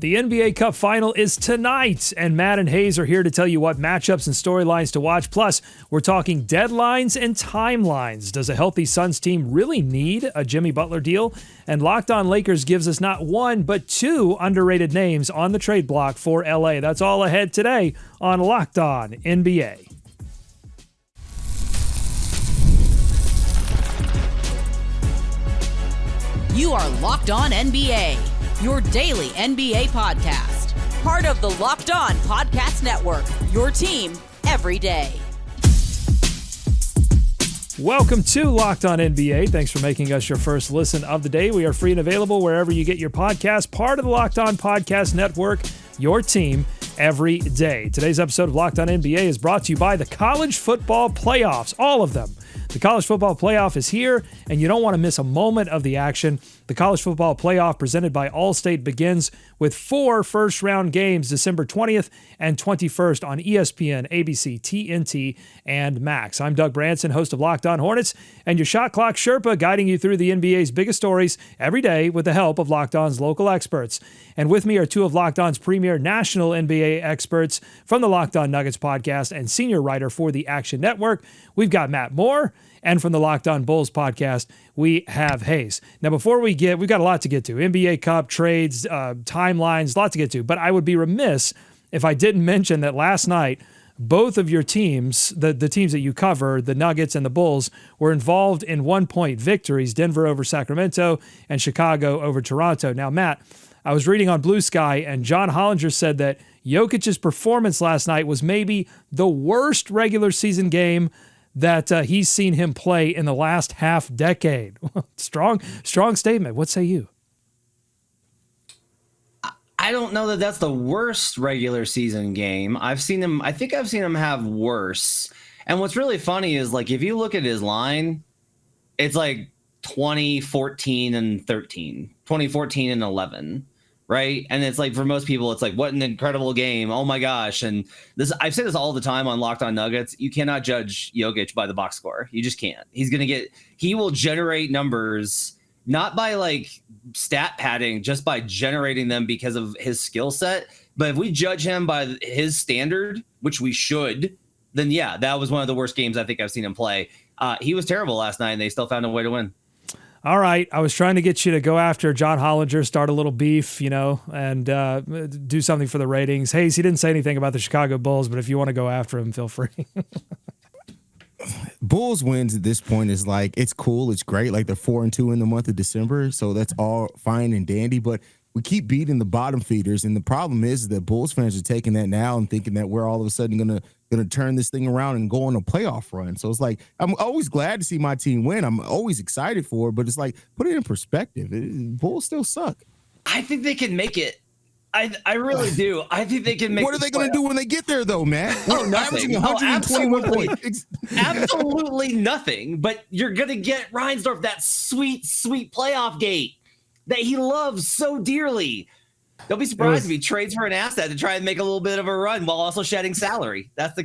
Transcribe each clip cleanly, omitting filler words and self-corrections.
The NBA Cup Final is tonight, and Matt and Hayes are here to tell you what matchups and storylines to watch. Plus, we're talking deadlines and timelines. Does a healthy Suns team really need a Jimmy Butler deal? And Locked On Lakers gives us not one, but two underrated names on the trade block for LA. That's all ahead today on Locked On NBA. You are Locked On NBA, your daily NBA podcast. Part of the Locked On Podcast Network, your team every day. Welcome to Locked On NBA. Thanks for making us your first listen of the day. We are free and available wherever you get your podcast. Part of the Locked On Podcast Network, your team every day. Today's episode of Locked On NBA is brought to you by the College Football Playoffs, all of them. The College Football Playoff is here, and you don't want to miss a moment of the action. The College Football Playoff, presented by Allstate, begins with 4 first-round games, December 20th and 21st on ESPN, ABC, TNT, and Max. I'm Doug Branson, host of Locked On Hornets, and your Shot Clock Sherpa, guiding you through the NBA's biggest stories every day with the help of Locked On's local experts. And with me are two of Locked On's premier national NBA experts from the Locked On Nuggets podcast and senior writer for the Action Network. We've got Matt Moore. And from the Locked On Bulls podcast, we have Hayes. Now, before we've got a lot to get to. NBA Cup, trades, timelines, a lot to get to. But I would be remiss if I didn't mention that last night, both of your teams, the teams that you cover, the Nuggets and the Bulls, were involved in 1-point victories, Denver over Sacramento and Chicago over Toronto. Now, Matt, I was reading on Blue Sky, and John Hollinger said that Jokic's performance last night was maybe the worst regular season game that he's seen him play in the last half decade. Strong statement. What say you? I don't know that that's the worst regular season game. I think I've seen him have worse. And what's really funny is, like, if you look at his line, it's like 2014 and 13, 2014 and 11. Right. And it's like, for most people, it's like, what an incredible game. Oh, my gosh. And I've said this all the time on Locked On Nuggets. You cannot judge Jokic by the box score. You just can't. He will generate numbers, not by like stat padding, just by generating them because of his skill set. But if we judge him by his standard, which we should, then yeah, that was one of the worst games I think I've seen him play. He was terrible last night, and they still found a way to win. All right, I was trying to get you to go after John Hollinger, start a little beef, and do something for the ratings. Hayes, he didn't say anything about the Chicago Bulls, but if you want to go after him, feel free. Bulls wins at this point is like, it's cool, it's great. Like, they're 4-2 in the month of December, so that's all fine and dandy. But we keep beating the bottom feeders, and the problem is that Bulls fans are taking that now and thinking that we're all of a sudden gonna turn this thing around and go on a playoff run. So it's like, I'm always glad to see my team win. I'm always excited for it, but it's like, put it in perspective. Bulls still suck. I think they can make it. I really do. I think they can make it. What are they going to do when they get there, though, man? Nothing. 121 points. Absolutely nothing. But you're going to get Reinsdorf that sweet, sweet playoff gate that he loves so dearly. Don't be surprised if he trades for an asset to try and make a little bit of a run while also shedding salary. That's the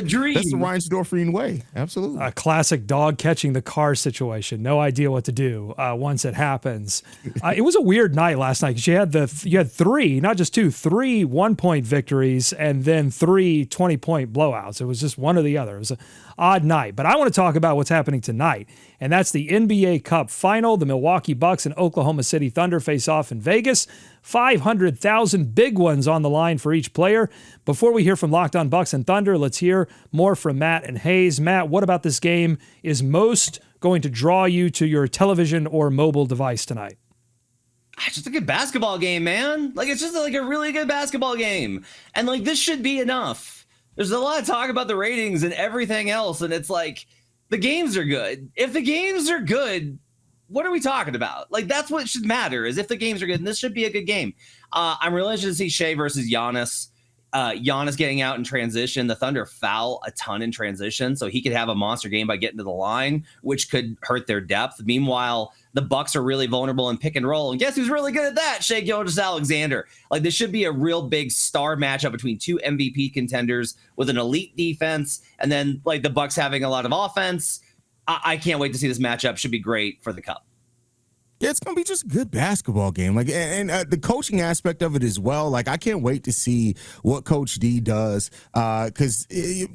dream. That's the Reinsdorfian way. Absolutely. A classic dog catching the car situation. No idea what to do once it happens. It was a weird night last night because you had 3 1-point victories and then 3 20-point blowouts. It was just one or the other. It was an odd night. But I want to talk about what's happening tonight, and that's the NBA Cup Final. The Milwaukee Bucks and Oklahoma City Thunder face off in Vegas. 500,000 big ones on the line for each player. Before we hear from Locked On Bucks and Thunder, let's hear more from Matt and Hayes. Matt, what about this game is most going to draw you to your television or mobile device tonight? It's just a good basketball game, man. Like, it's just like a really good basketball game. And like, this should be enough. There's a lot of talk about the ratings and everything else. And it's like, the games are good. If the games are good, what are we talking about? Like, that's what should matter, is if the games are good, and this should be a good game. I'm really interested to see Shea versus Giannis. Giannis getting out in transition. The Thunder foul a ton in transition, so he could have a monster game by getting to the line, which could hurt their depth. Meanwhile, the Bucks are really vulnerable in pick and roll, and guess who's really good at that? Shea Gilgeous-Alexander. Like, this should be a real big star matchup between two MVP contenders with an elite defense, and then like the Bucks having a lot of offense. I can't wait to see this matchup. Should be great for the Cup. Yeah, it's gonna be just a good basketball game. Like, and the coaching aspect of it as well. Like, I can't wait to see what Coach D does, because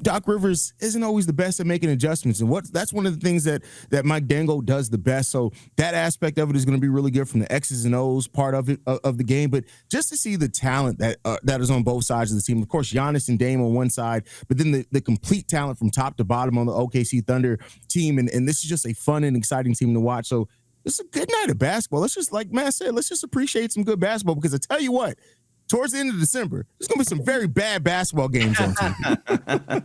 Doc Rivers isn't always the best at making adjustments, and that's one of the things that Mike Dangle does the best. So that aspect of it is going to be really good from the X's and O's part of it of the game. But just to see the talent that is on both sides of the team. Of course, Giannis and Dame on one side, but then the complete talent from top to bottom on the OKC Thunder team, and this is just a fun and exciting team to watch. So it's a good night of basketball. Let's just, like Matt said, let's just appreciate some good basketball, because I tell you what, towards the end of December, there's going to be some very bad basketball games on TV.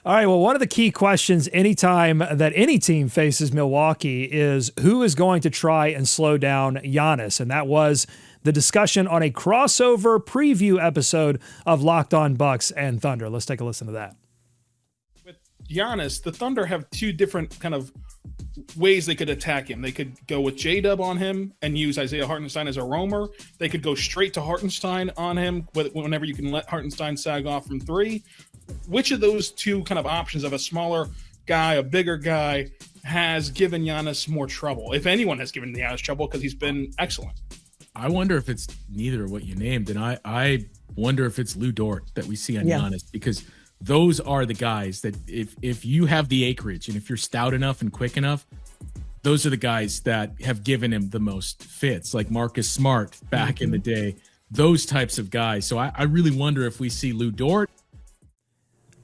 All right, well, one of the key questions anytime that any team faces Milwaukee is who is going to try and slow down Giannis, and that was the discussion on a crossover preview episode of Locked On Bucks and Thunder. Let's take a listen to that. With Giannis, the Thunder have two different kind of ways they could attack him. They could go with J-Dub on him and use Isaiah Hartenstein as a roamer. They could go straight to Hartenstein on him whenever you can let Hartenstein sag off from three. Which of those two kind of options of a smaller guy, a bigger guy, has given Giannis more trouble? If anyone has given Giannis trouble, because he's been excellent. I wonder if it's neither of what you named, and I wonder if it's Lou Dort that we see on Giannis, because those are the guys that if you have the acreage and if you're stout enough and quick enough, those are the guys that have given him the most fits, like Marcus Smart back in the day, those types of guys. So I really wonder if we see Lou Dort.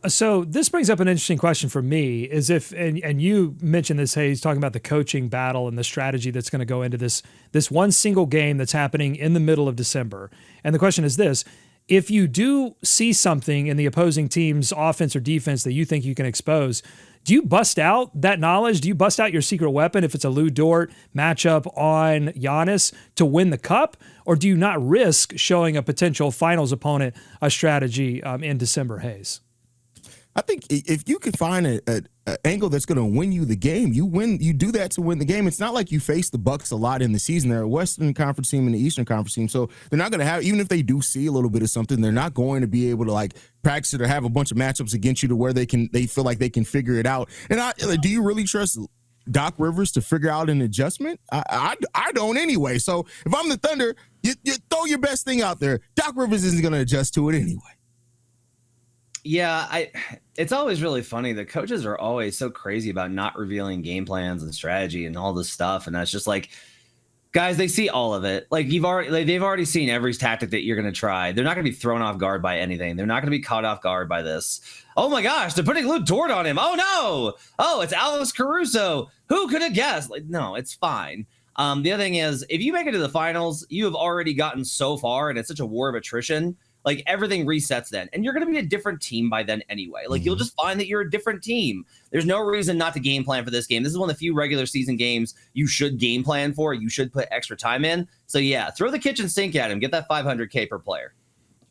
So this brings up an interesting question for me, is if, and you mentioned this, hey, he's talking about the coaching battle and the strategy that's going to go into this one single game that's happening in the middle of December. And the question is this: if you do see something in the opposing team's offense or defense that you think you can expose, do you bust out that knowledge? Do you bust out your secret weapon if it's a Lou Dort matchup on Giannis to win the cup? Or do you not risk showing a potential finals opponent a strategy in December, Hayes? I think if you can find an angle that's going to win you the game, you win. You do that to win the game. It's not like you face the Bucks a lot in the season. They're a Western Conference team and the Eastern Conference team, so they're not going to have. Even if they do see a little bit of something, they're not going to be able to like practice it or have a bunch of matchups against you to where they feel like they can figure it out. And do you really trust Doc Rivers to figure out an adjustment? I don't anyway. So if I'm the Thunder, you throw your best thing out there. Doc Rivers isn't going to adjust to it anyway. Yeah, it's always really funny. The coaches are always so crazy about not revealing game plans and strategy and all this stuff. And that's just like, guys, they see all of it. Like they've already seen every tactic that you're going to try. They're not going to be thrown off guard by anything. They're not going to be caught off guard by this. Oh my gosh, they're putting Lou Dort on him. Oh no. Oh, it's Alex Caruso. Who could have guessed? Like, no, it's fine. The other thing is, if you make it to the finals, you have already gotten so far, and it's such a war of attrition. Like everything resets then, and you're going to be a different team by then anyway. Like you'll just find that you're a different team. There's no reason not to game plan for this game. This is one of the few regular season games you should game plan for. You should put extra time in. So yeah, throw the kitchen sink at him. Get that $500K per player.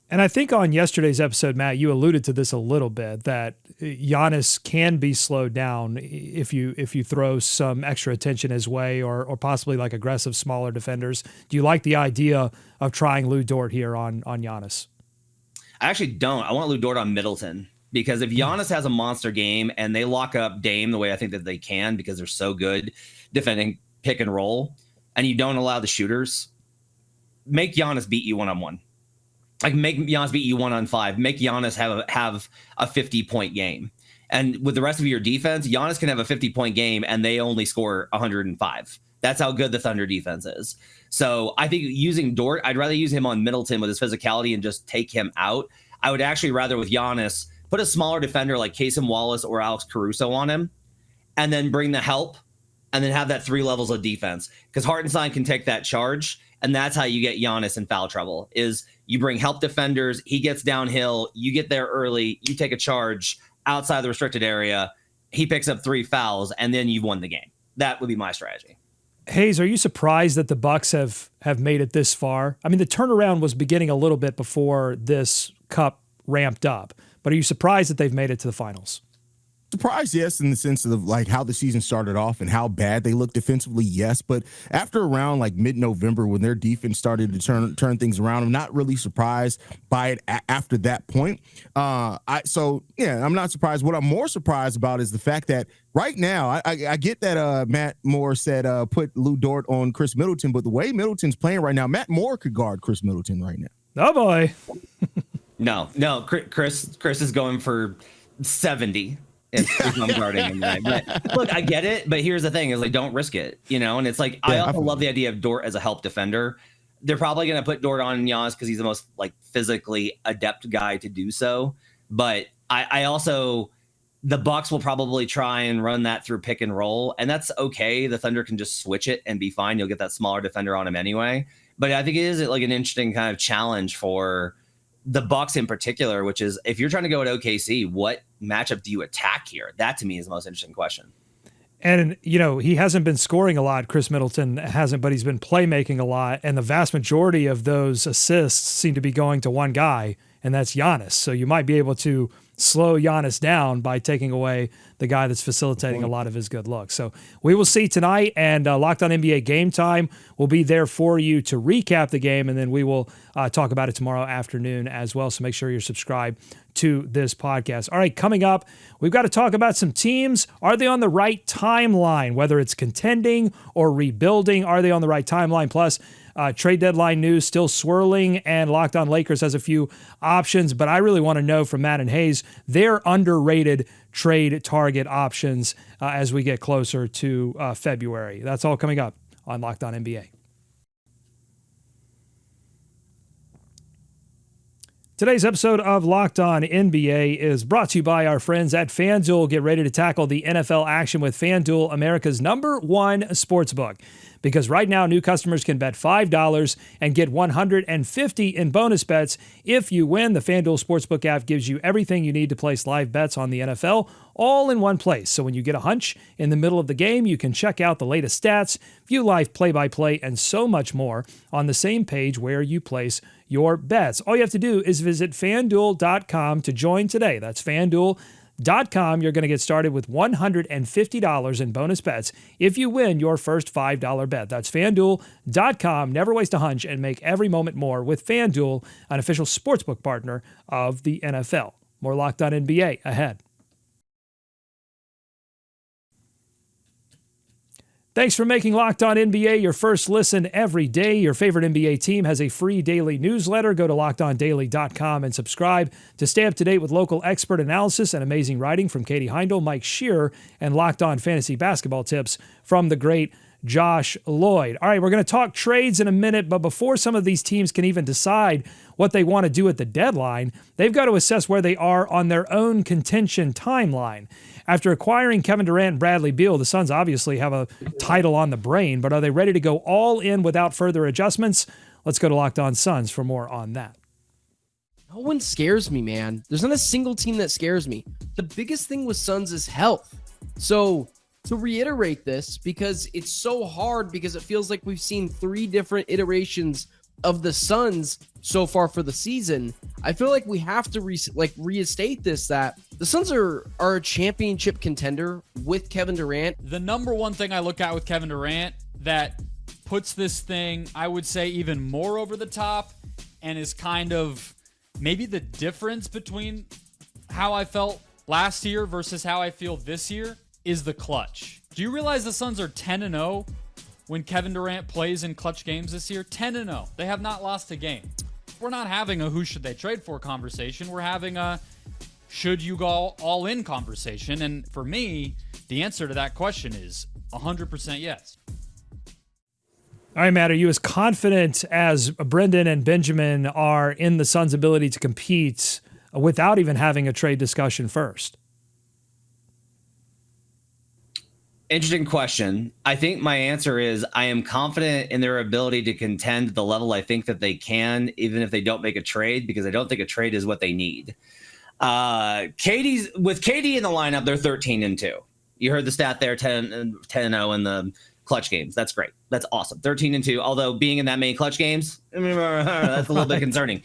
And I think on yesterday's episode, Matt, you alluded to this a little bit, that Giannis can be slowed down if you throw some extra attention his way or possibly like aggressive smaller defenders. Do you like the idea of trying Lou Dort here on Giannis? I actually don't. I want Lou Dort on Middleton, because if Giannis has a monster game and they lock up Dame the way I think that they can, because they're so good defending pick and roll, and you don't allow the shooters, make Giannis beat you one-on-one. Like make Giannis beat you 1-on-5. Make Giannis have a 50-point game. And with the rest of your defense, Giannis can have a 50-point game and they only score 105. That's how good the Thunder defense is. So I think using Dort, I'd rather use him on Middleton with his physicality and just take him out. I would actually rather with Giannis put a smaller defender like Casey Wallace or Alex Caruso on him, and then bring the help, and then have that 3 levels of defense. Because Hartenstein can take that charge, and that's how you get Giannis in foul trouble, is you bring help defenders, he gets downhill, you get there early, you take a charge outside the restricted area, he picks up 3 fouls, and then you've won the game. That would be my strategy. Hayes, are you surprised that the Bucks have made it this far? I mean, the turnaround was beginning a little bit before this cup ramped up, but are you surprised that they've made it to the finals? Surprised, yes, in the sense of like how the season started off and how bad they looked defensively, yes. But after around like mid-November, when their defense started to turn things around, I'm not really surprised by it after that point. I'm not surprised. What I'm more surprised about is the fact that right now, I get that Matt Moore said put Lou Dort on Chris Middleton, but the way Middleton's playing right now, Matt Moore could guard Chris Middleton right now. Oh boy. No, Chris is going for 70. If I'm guarding him tonight. But look, I get it, but here's the thing: is like, don't risk it, And it's like I also love the idea of Dort as a help defender. They're probably going to put Dort on Giannis because he's the most like physically adept guy to do so. But I also, the Bucks will probably try and run that through pick and roll, and that's okay. The Thunder can just switch it and be fine. You'll get that smaller defender on him anyway. But I think it is like an interesting kind of challenge for the Bucks in particular, which is if you're trying to go at OKC, what matchup do you attack here? That to me is the most interesting question. And, he hasn't been scoring a lot. Chris Middleton hasn't, but he's been playmaking a lot. And the vast majority of those assists seem to be going to one guy, and that's Giannis. So you might be able to slow Giannis down by taking away the guy that's facilitating a lot of his good looks. So we will see tonight, and Locked On NBA Game Time will be there for you to recap the game, and then we will talk about it tomorrow afternoon as well. So make sure you're subscribed to this podcast. All right, coming up, we've got to talk about some teams. Are they on the right timeline, whether it's contending or rebuilding? Are they on the right timeline? Plus, trade deadline news still swirling, and Locked On Lakers has a few options, but I really want to know from Matt and Hayes their underrated trade target options as we get closer to February. That's all coming up on Locked On NBA. Today's episode of Locked On NBA is brought to you by our friends at FanDuel. Get ready to tackle the NFL action with FanDuel, America's #1 sportsbook. Because right now, new customers can bet $5 and get $150 in bonus bets if you win. The FanDuel Sportsbook app gives you everything you need to place live bets on the NFL all in one place. So when you get a hunch in the middle of the game, you can check out the latest stats, view live play-by-play, and so much more on the same page where you place your bets. All you have to do is visit FanDuel.com to join today. That's FanDuel.com. You're going to get started with $150 in bonus bets if you win your first $5 bet. That's FanDuel.com. Never waste a hunch and make every moment more with FanDuel, an official sportsbook partner of the NFL. More Locked On NBA ahead. Thanks for making Locked On NBA your first listen every day. Your favorite NBA team has a free daily newsletter. Go to LockedOnDaily.com and subscribe to stay up to date with local expert analysis and amazing writing from Katie Heindel, Mike Shearer, and Locked On Fantasy Basketball tips from the great Josh Lloyd. All right, we're going to talk trades in a minute, but before some of these teams can even decide what they want to do at the deadline, they've got to assess where they are on their own contention timeline. After acquiring Kevin Durant and Bradley Beal, the Suns obviously have a title on the brain, but are they ready to go all in without further adjustments? Let's go to Locked On Suns for more on that. No one scares me, man. There's not a single team that scares me. The biggest thing with Suns is health. So to reiterate this, because it's so hard, because it feels like we've seen 3 different iterations of the Suns so far for the season, I feel like we have to reinstate this, that the Suns are a championship contender with Kevin Durant. The number one thing I look at with Kevin Durant that puts this thing, I would say, even more over the top and is kind of maybe the difference between how I felt last year versus how I feel this year is the clutch. Do you realize the Suns are 10-0 when Kevin Durant plays in clutch games this year? 10-0. They have not lost a game. We're not having a who should they trade for conversation. We're having a should you go all in conversation. And for me, the answer to that question is 100% yes. All right, Matt, are you as confident as Brendan and Benjamin are in the Suns' ability to compete without even having a trade discussion first? Interesting question. I think my answer is I am confident in their ability to contend at the level I think that they can, even if they don't make a trade, because I don't think a trade is what they need. With KD in the lineup, they're 13-2. You heard the stat there, 10-0 in the clutch games. That's great. That's awesome. 13-2. Although being in that many clutch games, that's a little bit concerning.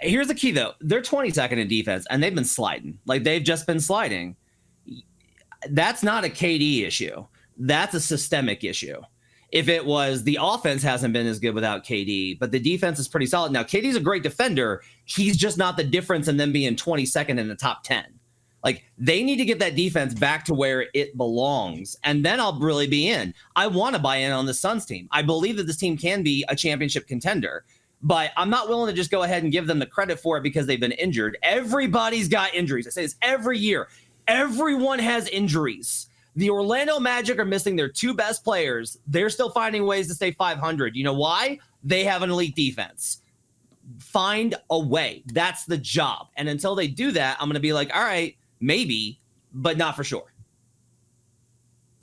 Here's the key, though. They're 22nd in defense, and they've been sliding. Like, they've just been sliding. That's not a KD issue. That's a systemic issue. If it was the offense hasn't been as good without KD, but the defense is pretty solid. Now, KD's a great defender. He's just not the difference in them being 22nd in the top 10. Like, they need to get that defense back to where it belongs, and then I'll really be in. I want to buy in on the Suns team. I believe that this team can be a championship contender. But I'm not willing to just go ahead and give them the credit for it because they've been injured. Everybody's got injuries. I say this every year. Everyone has injuries. The Orlando Magic are missing their 2 best players. They're still finding ways to stay 500. You know why? They have an elite defense. Find a way. That's the job. And until they do that, I'm going to be like, all right, maybe, but not for sure.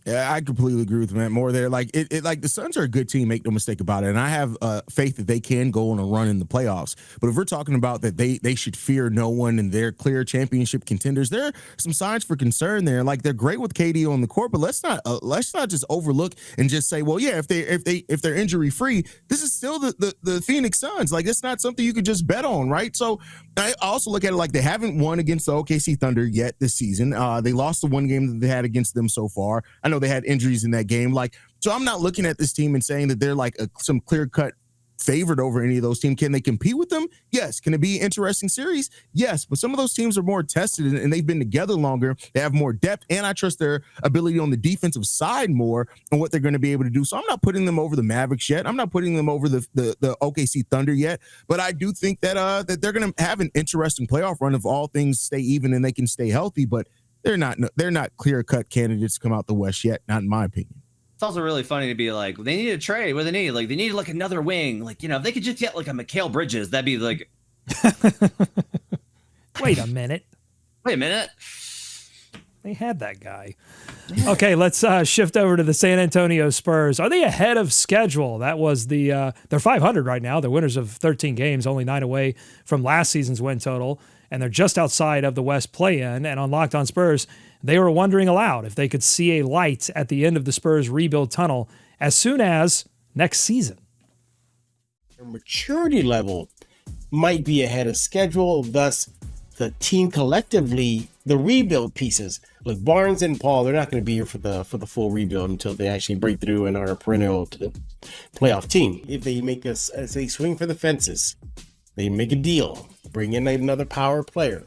Yeah, I completely agree with Matt Moore there. Like like the Suns are a good team, make no mistake about it. And I have faith that they can go on a run in the playoffs. But if we're talking about that they should fear no one and they're clear championship contenders, there are some signs for concern there. Like they're great with KD on the court, but let's not just overlook and just say, well, yeah, if they're injury free, this is still the Phoenix Suns. Like it's not something you could just bet on, right? So I also look at it like they haven't won against the OKC Thunder yet this season. They lost the one game that they had against them so far. I know they had injuries in that game. Like, so I'm not looking at this team and saying that they're like some clear-cut favorite over any of those teams. Can they compete with them? Yes. Can it be an interesting series? Yes. But some of those teams are more tested and they've been together longer. They have more depth, and I trust their ability on the defensive side more on what they're going to be able to do. So I'm not putting them over the Mavericks yet. I'm not putting them over the OKC Thunder yet. But I do think that they're going to have an interesting playoff run if all things stay even and they can stay healthy. But they're not clear-cut candidates to come out the West yet, not in my opinion. It's also really funny to be like, they need a trade. What do they need? Like, they need like another wing. Like, if they could just get like a Mikal Bridges, that'd be like. Wait a minute. They had that guy. Okay, let's shift over to the San Antonio Spurs. Are they ahead of schedule? That was they're 500 right now. They're winners of 13 games, only 9 away from last season's win total. And they're just outside of the West play-in. And on Locked On Spurs, they were wondering aloud if they could see a light at the end of the Spurs rebuild tunnel as soon as next season. Their maturity level might be ahead of schedule. Thus, the team collectively, the rebuild pieces, like Barnes and Paul, they're not going to be here for the full rebuild until they actually break through and are a perennial to the playoff team. If they make us, as they swing for the fences, they make a deal, bring in another power player,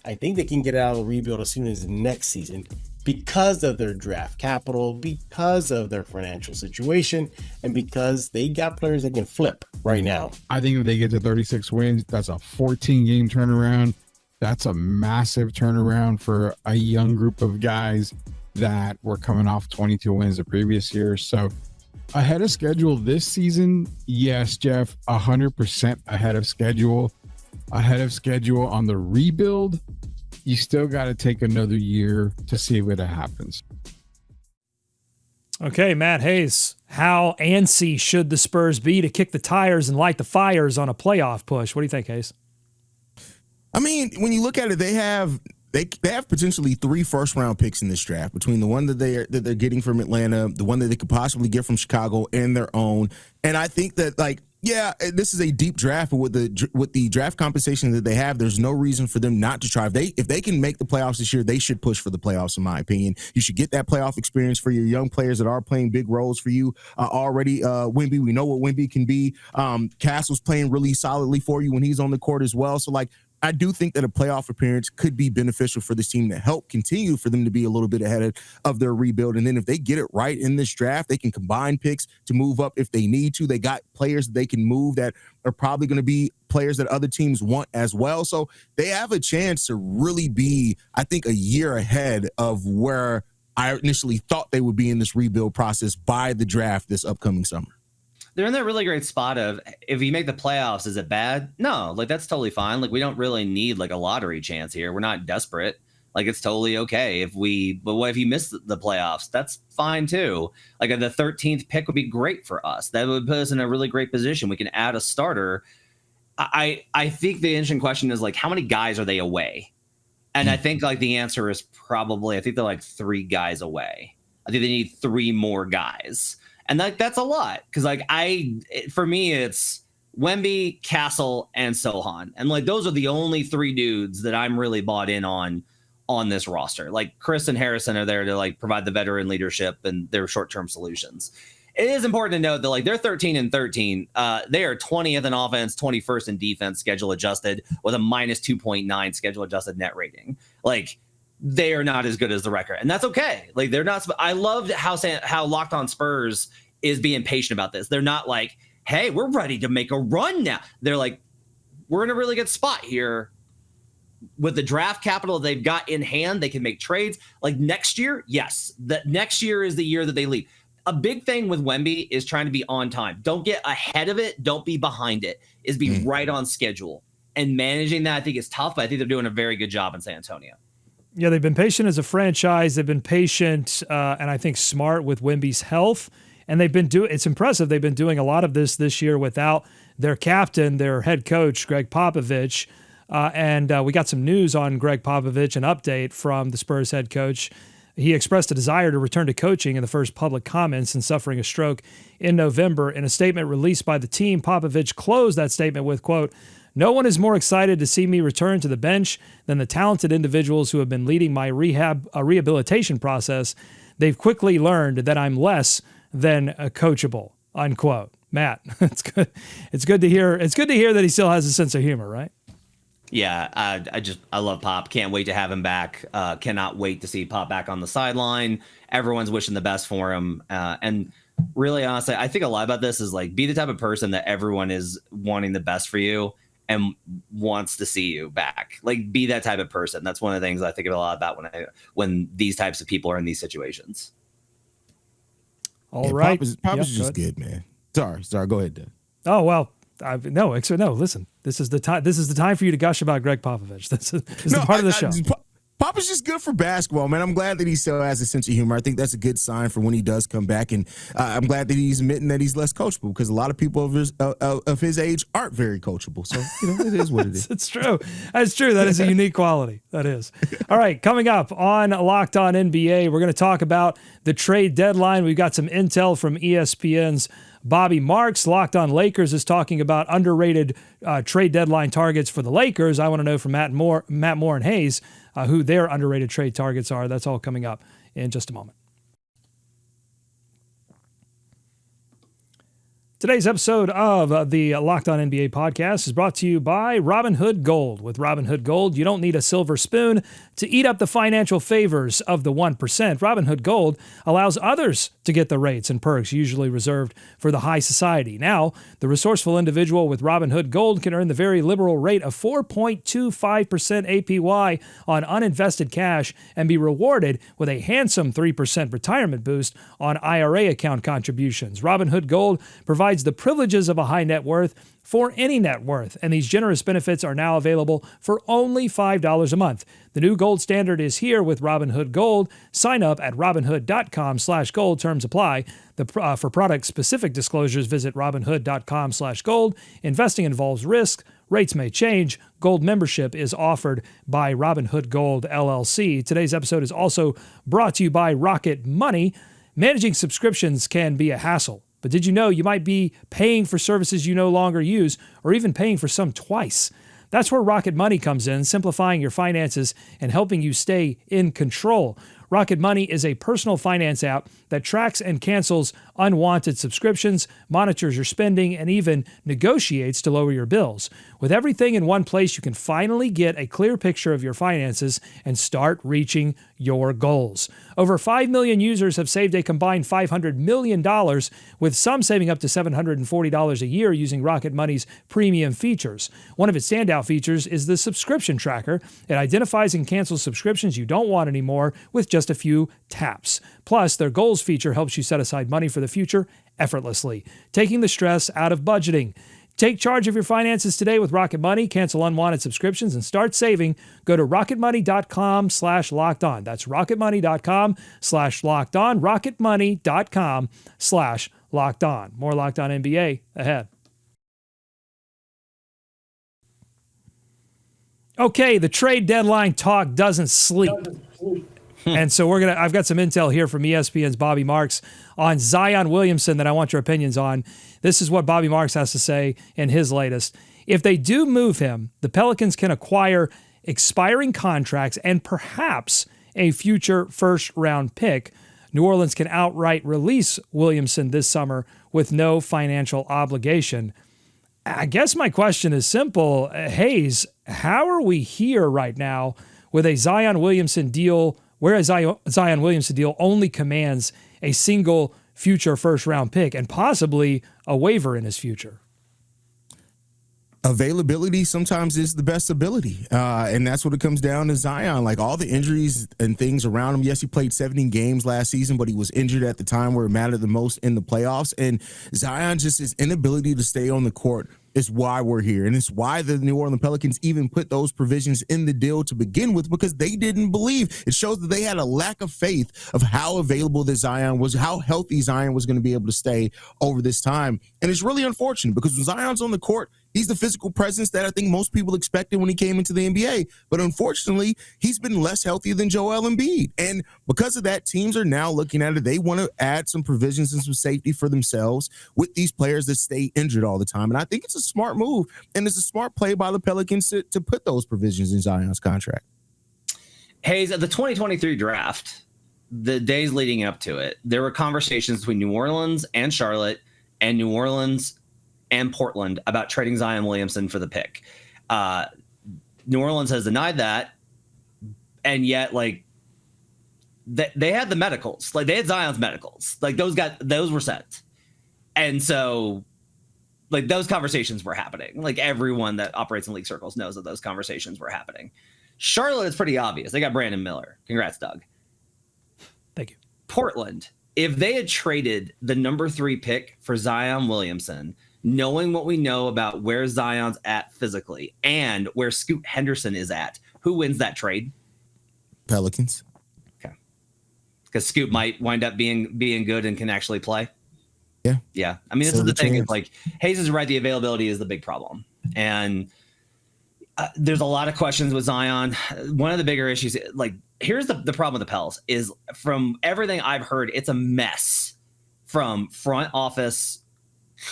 I think they can get out of the rebuild as soon as next season because of their draft capital, because of their financial situation, and because they got players that can flip right now. I think if they get to 36 wins, that's a 14-game turnaround. That's a massive turnaround for a young group of guys that were coming off 22 wins the previous year. So ahead of schedule this season, yes, Jeff, 100% ahead of schedule. Ahead of schedule on the rebuild, you still got to take another year to see what happens. Okay, Matt Hayes, how antsy should the Spurs be to kick the tires and light the fires on a playoff push? What do you think, Hayes? I mean, when you look at it, they have potentially 3 first-round picks in this draft, between the one that they're getting from Atlanta, the one that they could possibly get from Chicago, and their own. And I think that, like, yeah, this is a deep draft, but with the draft compensation that they have, there's no reason for them not to try. If they can make the playoffs this year, they should push for the playoffs, in my opinion. You should get that playoff experience for your young players that are playing big roles for you already. Wemby, we know what Wemby can be. Castle's playing really solidly for you when he's on the court as well. So, like, I do think that a playoff appearance could be beneficial for this team to help continue for them to be a little bit ahead of their rebuild. And then if they get it right in this draft, they can combine picks to move up if they need to. They got players that they can move that are probably going to be players that other teams want as well. So they have a chance to really be, I think, a year ahead of where I initially thought they would be in this rebuild process by the draft this upcoming summer. They're in that really great spot of, if you make the playoffs, is it bad? No, like, that's totally fine. Like, we don't really need like a lottery chance here. We're not desperate. Like, it's totally okay but what if you miss the playoffs? That's fine too. Like, the 13th pick would be great for us. That would put us in a really great position. We can add a starter. I think the interesting question is, like, how many guys are they away? And I think, like, the answer is probably, I think they're like 3 guys away. I think they need 3 more guys. And that's a lot, because, like, for me, it's Wemby, Castle, and Sohan. And like those are the only three dudes that I'm really bought in on this roster. Like Chris and Harrison are there to like provide the veteran leadership and their short-term solutions. It is important to note that like they're 13-13. They are 20th in offense, 21st in defense, schedule adjusted, with a minus 2.9 schedule adjusted net rating. Like they are not as good as the record, and that's okay. Like they're not. I loved how Locked On Spurs is being patient about this. They're not like, hey, we're ready to make a run now. They're like, we're in a really good spot here. With the draft capital they've got in hand, they can make trades. Like next year, yes, that next year is the year that they lead. A big thing with Wemby is trying to be on time. Don't get ahead of it. Don't be behind it. Is be right on schedule. And managing that, I think, is tough, but I think they're doing a very good job in San Antonio. Yeah, they've been patient as a franchise. They've been patient and I think smart with Wemby's health. And they've been it's impressive. They've been doing a lot of this year without their captain, their head coach, Greg Popovich. And we got some news on Greg Popovich, an update from the Spurs head coach. He expressed a desire to return to coaching in the first public comments since suffering a stroke in November. In a statement released by the team, Popovich closed that statement with, quote, "No one is more excited to see me return to the bench than the talented individuals who have been leading my rehabilitation process. They've quickly learned that I'm less than coachable," unquote. Matt, it's good. It's good to hear. It's good to hear that he still has a sense of humor, right? Yeah, I love Pop. Can't wait to have him back. Cannot wait to see Pop back on the sideline. Everyone's wishing the best for him. And really, honestly, I think a lot about this is like be the type of person that everyone is wanting the best for you and wants to see you back. Like be that type of person. That's one of the things I think a lot about when these types of people are in these situations. All right, Pop is just good, man. Sorry. Go ahead, Dan. Oh well. No. Listen. This is the time. This is the time for you to gush about Greg Popovich. This is the part of the show. Pop is just good for basketball, man. I'm glad that he still has a sense of humor. I think that's a good sign for when he does come back, and I'm glad that he's admitting that he's less coachable because a lot of people of his age aren't very coachable. So it is what it is. It's true. That's true. That is a unique quality. That is. All right. Coming up on Locked On NBA, we're going to talk about the trade deadline. We've got some intel from ESPN's Bobby Marks. Locked On Lakers is talking about underrated trade deadline targets for the Lakers. I want to know from Matt Moore and Hayes who their underrated trade targets are. That's all coming up in just a moment. Today's episode of the Locked On NBA podcast is brought to you by Robinhood Gold. With Robinhood Gold, you don't need a silver spoon to eat up the financial favors of the 1%. Robinhood Gold allows others to get the rates and perks usually reserved for the high society. Now, the resourceful individual with Robinhood Gold can earn the very liberal rate of 4.25% APY on uninvested cash and be rewarded with a handsome 3% retirement boost on IRA account contributions. Robinhood Gold provides the privileges of a high net worth for any net worth, and these generous benefits are now available for only $5 a month. The new gold standard is here with Robinhood Gold. Sign up at Robinhood.com/gold. Terms apply. For product-specific disclosures, visit Robinhood.com/gold. Investing involves risk. Rates may change. Gold membership is offered by Robinhood Gold, LLC. Today's episode is also brought to you by Rocket Money. Managing subscriptions can be a hassle. But did you know you might be paying for services you no longer use or even paying for some twice? That's where Rocket Money comes in, simplifying your finances and helping you stay in control. Rocket Money is a personal finance app that tracks and cancels unwanted subscriptions, monitors your spending, and even negotiates to lower your bills. With everything in one place, you can finally get a clear picture of your finances and start reaching your goals. Over 5 million users have saved a combined $500 million, with some saving up to $740 a year using Rocket Money's premium features. One of its standout features is the subscription tracker. It identifies and cancels subscriptions you don't want anymore with just a few taps. Plus, their goals feature helps you set aside money for the future effortlessly, taking the stress out of budgeting. Take charge of your finances today with Rocket Money. Cancel unwanted subscriptions and start saving. Go to rocketmoney.com/lockedon. That's rocketmoney.com/lockedon. rocketmoney.com/lockedon. More Locked On NBA ahead. Okay, the trade deadline talk doesn't sleep. And so I've got some intel here from ESPN's Bobby Marks on Zion Williamson that I want your opinions on. This is what Bobby Marks has to say in his latest. If they do move him, the Pelicans can acquire expiring contracts and perhaps a future first-round pick. New Orleans can outright release Williamson this summer with no financial obligation. I guess my question is simple. Hayes, how are we here right now with a Zion Williamson deal where a Zion Williamson deal only commands a single future first-round pick and possibly a waiver in his future? Availability sometimes is the best ability. And that's what it comes down to Zion. Like all the injuries and things around him. Yes, he played 17 games last season, but he was injured at the time where it mattered the most in the playoffs. And Zion, just his inability to stay on the court is why we're here. And it's why the New Orleans Pelicans even put those provisions in the deal to begin with, because they didn't believe. It shows that they had a lack of faith of how available the Zion was, how healthy Zion was going to be able to stay over this time. And it's really unfortunate because when Zion's on the court, he's the physical presence that I think most people expected when he came into the NBA. But unfortunately, he's been less healthy than Joel Embiid. And because of that, teams are now looking at it. They want to add some provisions and some safety for themselves with these players that stay injured all the time. And I think it's a smart move, and it's a smart play by the Pelicans to put those provisions in Zion's contract. Hayes, at the 2023 draft, the days leading up to it, there were conversations between New Orleans and Charlotte and New Orleans and Portland about trading Zion Williamson for the pick. New Orleans has denied that, and yet, like, they had the medicals. Like, they had Zion's medicals. Like, those were sent. And so, like, those conversations were happening. Like, everyone that operates in league circles knows that those conversations were happening. Charlotte is pretty obvious. They got Brandon Miller. Congrats, Doug. Thank you. Portland, if they had traded the number 3 pick for Zion Williamson, knowing what we know about where Zion's at physically and where Scoot Henderson is at, who wins that trade? Pelicans. Okay. Because Scoot might wind up being good and can actually play. Yeah. Yeah. I mean, this is the thing. Is like, Hayes is right. The availability is the big problem. And there's a lot of questions with Zion. One of the bigger issues, like, here's the problem with the Pels is, from everything I've heard, it's a mess from front office.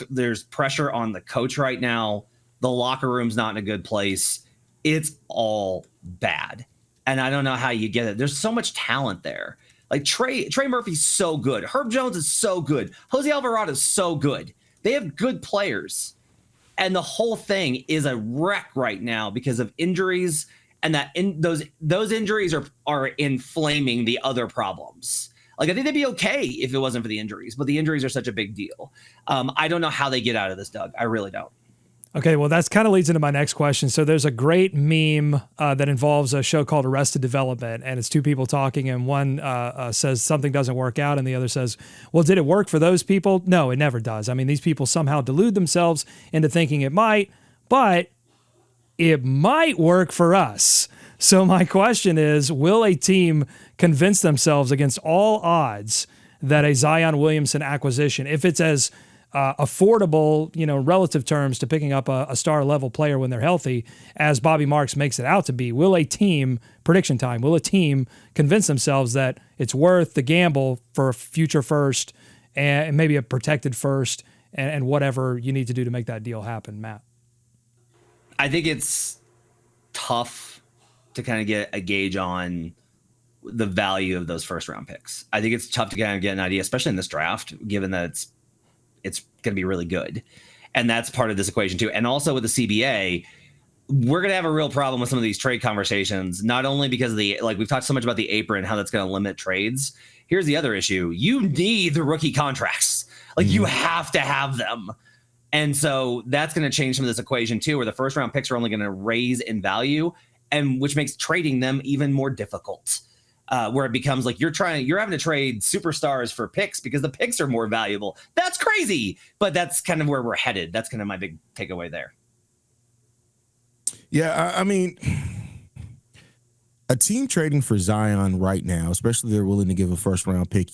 There's pressure on the coach right now. The locker room's not in a good place. It's all bad. And I don't know how you get it. There's so much talent there. Like Trey Murphy's so good. Herb Jones is so good. Jose Alvarado is so good. They have good players. And the whole thing is a wreck right now because of injuries, and that those injuries are inflaming the other problems. Like, I think they'd be okay if it wasn't for the injuries, but the injuries are such a big deal. I don't know how they get out of this, Doug. I really don't. Okay, well, that's kind of leads into my next question. So there's a great meme that involves a show called Arrested Development, and it's two people talking, and one says something doesn't work out, and the other says, well, did it work for those people? No, it never does. I mean, these people somehow delude themselves into thinking it might, but it might work for us. So my question is, will a team convince themselves against all odds that a Zion Williamson acquisition, if it's as affordable, relative terms to picking up a star level player when they're healthy, as Bobby Marks makes it out to be, will a team, prediction time, will a team convince themselves that it's worth the gamble for a future first and maybe a protected first and whatever you need to do to make that deal happen, Matt? I think it's tough to kind of get a gauge on the value of those first round picks. I think it's tough to kind of get an idea, especially in this draft, given that it's going to be really good. And that's part of this equation too. And also with the CBA, we're going to have a real problem with some of these trade conversations, not only because of we've talked so much about the apron, how that's going to limit trades. Here's the other issue. You need the rookie contracts. You have to have them. And so that's going to change some of this equation too, where the first round picks are only going to raise in value, and which makes trading them even more difficult. Where it becomes like you're having to trade superstars for picks because the picks are more valuable. That's crazy, but that's kind of where we're headed. That's kind of my big takeaway there. Yeah, I mean, a team trading for Zion right now, especially if they're willing to give a first round pick,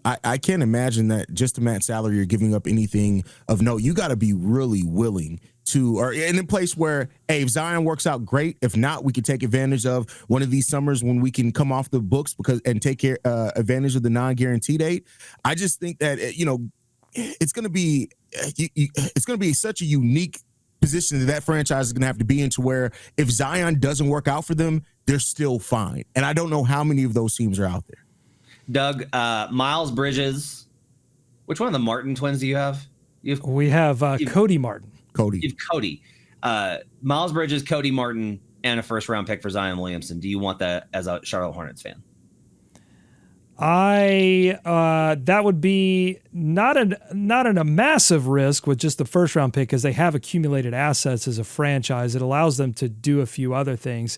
I can't imagine that just to match salary you're giving up anything of note. You got to be really willing or in a place where, hey, if Zion works out, great. If not, we could take advantage of one of these summers when we can come off the books and take advantage of the non-guarantee date. I just think that it's going to be such a unique position that franchise is going to have to be in, to where if Zion doesn't work out for them, they're still fine. And I don't know how many of those teams are out there. Doug, Miles Bridges. Which one of the Martin twins do you have? We have Cody Martin. You've Cody. Miles Bridges, Cody Martin, and a first-round pick for Zion Williamson. Do you want that as a Charlotte Hornets fan? That would be not a massive risk with just the first-round pick, because they have accumulated assets as a franchise. It allows them to do a few other things.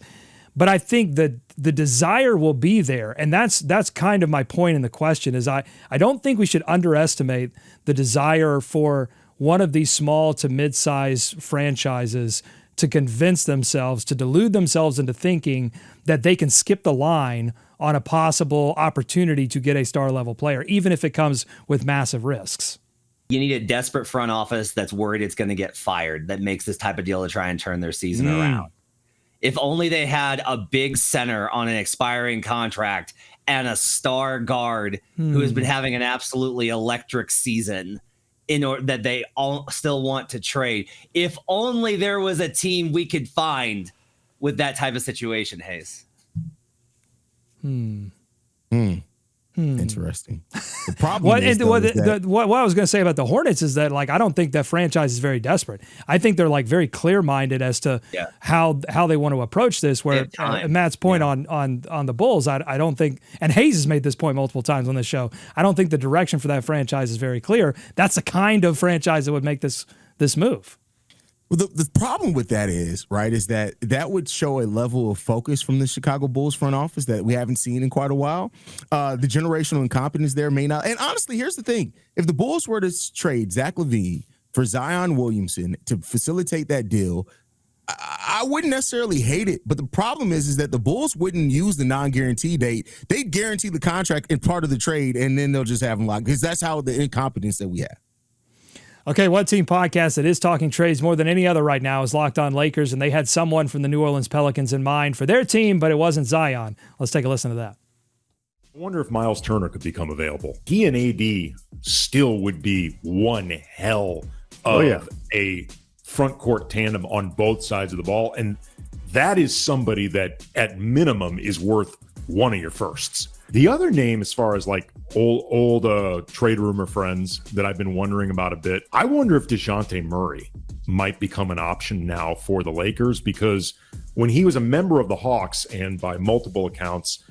But I think that the desire will be there, and that's kind of my point in the question. Is I don't think we should underestimate the desire for one of these small to mid-size franchises to convince themselves, to delude themselves into thinking that they can skip the line on a possible opportunity to get a star-level player, even if it comes with massive risks. You need a desperate front office that's worried it's going to get fired, that makes this type of deal to try and turn their season around. If only they had a big center on an expiring contract and a star guard who has been having an absolutely electric season, in order that they all still want to trade. If only there was a team we could find with that type of situation, Hayes. Interesting. The problem what I was going to say about the Hornets is that, like, I don't think that franchise is very desperate. I think they're like very clear-minded as to how they want to approach this. Where Matt's point on the Bulls, I don't think, and Hayes has made this point multiple times on this show, I don't think the direction for that franchise is very clear. That's the kind of franchise that would make this move. Well, the problem with that is that would show a level of focus from the Chicago Bulls front office that we haven't seen in quite a while. The generational incompetence there may not. And honestly, here's the thing. If the Bulls were to trade Zach LaVine for Zion Williamson to facilitate that deal, I wouldn't necessarily hate it. But the problem is that the Bulls wouldn't use the non-guarantee date. They'd guarantee the contract in part of the trade, and then they'll just have them locked, because that's how the incompetence that we have. Okay, one team podcast that is talking trades more than any other right now is Locked On Lakers, and they had someone from the New Orleans Pelicans in mind for their team, but it wasn't Zion. Let's take a listen to that. I wonder if Miles Turner could become available. He and AD still would be one hell of a front court tandem on both sides of the ball, and that is somebody that at minimum is worth one of your firsts. The other name, as far as like old trade rumor friends that I've been wondering about a bit, I wonder if Dejounte Murray might become an option now for the Lakers, because when he was a member of the Hawks, and by multiple accounts,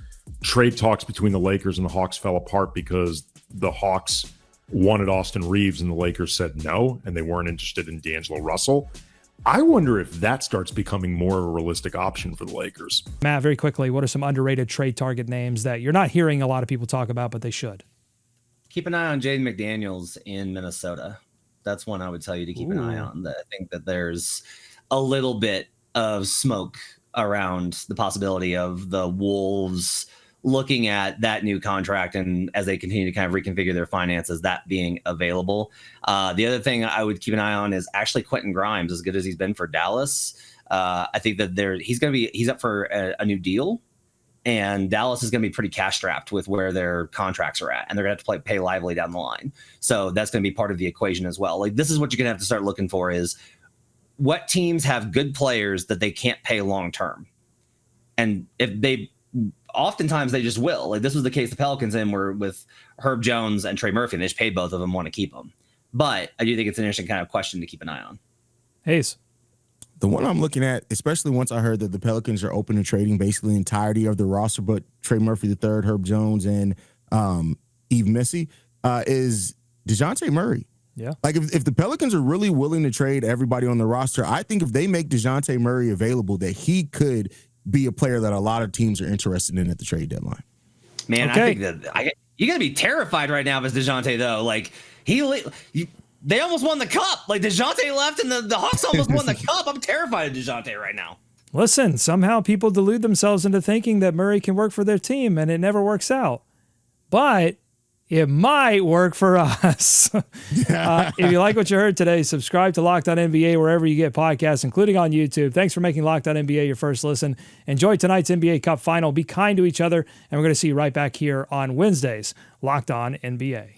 trade talks between the Lakers and the Hawks fell apart because the Hawks wanted Austin Reeves and the Lakers said no, and they weren't interested in D'Angelo Russell. I wonder if that starts becoming more of a realistic option for the Lakers. Matt, very quickly, what are some underrated trade target names that you're not hearing a lot of people talk about, but they should? Keep an eye on Jaden McDaniels in Minnesota. That's one I would tell you to keep an eye on. I think that there's a little bit of smoke around the possibility of the Wolves looking at that new contract, and as they continue to kind of reconfigure their finances, that being available. The other thing I would keep an eye on is actually Quentin Grimes, as good as he's been for Dallas. I think that he's up for a new deal, and Dallas is going to be pretty cash strapped with where their contracts are at, and they're going to have to pay Lively down the line. So that's going to be part of the equation as well. Like, this is what you're going to have to start looking for, is what teams have good players that they can't pay long term. And oftentimes they just will. Like, this was the case the Pelicans were with Herb Jones and Trey Murphy, and they just paid both of them, want to keep them. But I do think it's an interesting kind of question to keep an eye on. Hayes. The one I'm looking at, especially once I heard that the Pelicans are open to trading basically the entirety of the roster, but Trey Murphy III, Herb Jones, and Yves Missy, is Dejounte Murray. Yeah. Like, if the Pelicans are really willing to trade everybody on the roster, I think if they make Dejounte Murray available, that he could be a player that a lot of teams are interested in at the trade deadline. Man, okay. I think that you got to be terrified right now if it's Dejounte, though. Like, they almost won the cup. Like, Dejounte left and the Hawks almost won the cup. I'm terrified of Dejounte right now. Listen, somehow people delude themselves into thinking that Murray can work for their team, and it never works out. But it might work for us. If you like what you heard today, subscribe to Locked On NBA wherever you get podcasts, including on YouTube. Thanks for making Locked On NBA your first listen. Enjoy tonight's NBA Cup final. Be kind to each other, and we're going to see you right back here on Wednesdays. Locked On NBA.